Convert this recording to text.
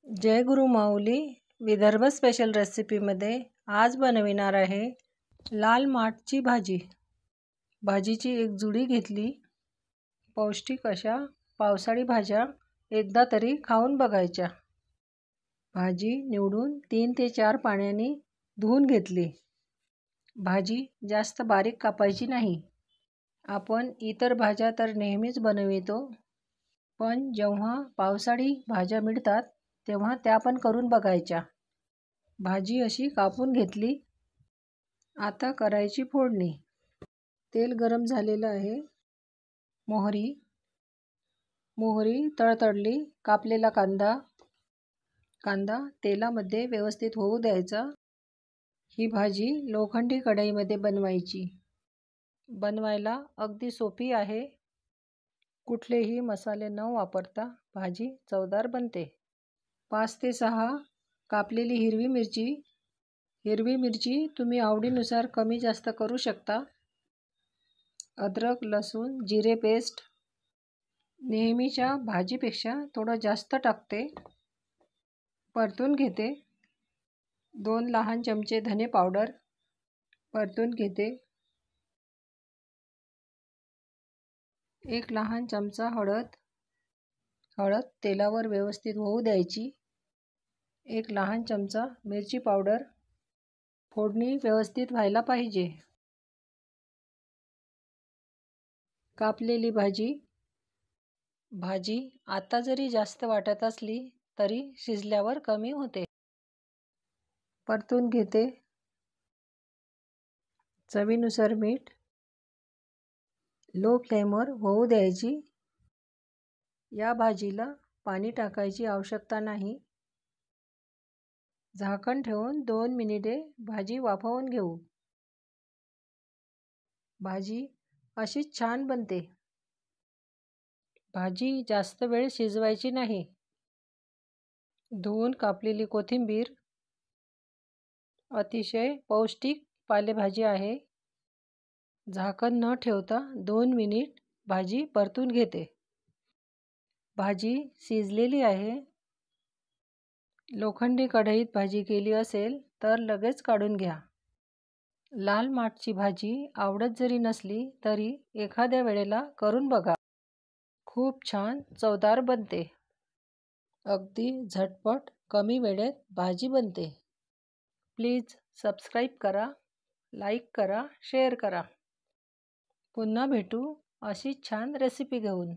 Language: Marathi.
जय गुरु माऊली विदर्भ स्पेशल रेसिपीमध्ये आज बनविणार आहे लाल माठची भाजी। भाजीची एक जुडी घेतली। पौष्टिक अशा पावसाळी भाज्या एकदा तरी खाऊन बघायच्या। भाजी निवडून 3 ते 4 पाण्याने धुवून घेतली। भाजी जास्त बारीक कापायची नाही। आपण इतर भाज्या तर नेहमीच बनवितो, पण जेव्हा पावसाळी भाज्या मिळतात तेव्हा त्या पण करून बघायच्या। भाजी अशी कापून घेतली। आता करायची फोडणी। तेल गरम झालेलं आहे। मोहरी तडतडली। कापलेला कांदा तेलामध्ये व्यवस्थित होऊ द्यायचा। ही भाजी लोखंडी कढईमध्ये बनवायची। बनवायला अगदी सोपी आहे। कुठलेही मसाले न वापरता भाजी चवदार बनते। 5 ते 6 कापलेली हिरवी मिरची तुम्ही आवडीनुसार कमी जास्त करू शकता। अद्रक लसूण जिरे पेस्ट नेहमीच्या भाजीपेक्षा थोडं जास्त टाकते। परतून घेते। 2 लहान चमचे धने पावडर परतून घेते। 1 लहान चमचा हळद तेलावर व्यवस्थित होऊ द्यायची। 1 लहान चमचा मिरची पावडर। फोडणी व्यवस्थित व्हायला पाहिजे। कापलेली भाजी आता जरी जास्त वाटत असली तरी शिजल्यावर कमी होते। परतून घेते। चवीनुसार मीठ। लो फ्लेमवर होऊ द्यायची। या भाजीला पाणी टाकायची आवश्यकता नाही। झाकण ठेवून 2 मिनिटे भाजी वाफवून घेऊ। भाजी अशीच छान बनते। भाजी जास्त वेळ शिजवायची नाही। धुवून कापलेली कोथिंबीर अतिशय पौष्टिक पालेभाजी आहे। झाकण न ठेवता 2 मिनिट भाजी परतून घेते। भाजी शिजलेली आहे। लोखंडी कढईत भाजी केली असेल तर लगेच काढून घ्या। लाल माठची भाजी आवडत जरी नसली तरी एखाद्या वेळेला करून बघा। खूप छान चवदार बनते। अगदी झटपट कमी वेळेत भाजी बनते। प्लीज सबस्क्राईब करा, लाईक करा, शेअर करा। पुन्हा भेटू अशी छान रेसिपी घेऊन।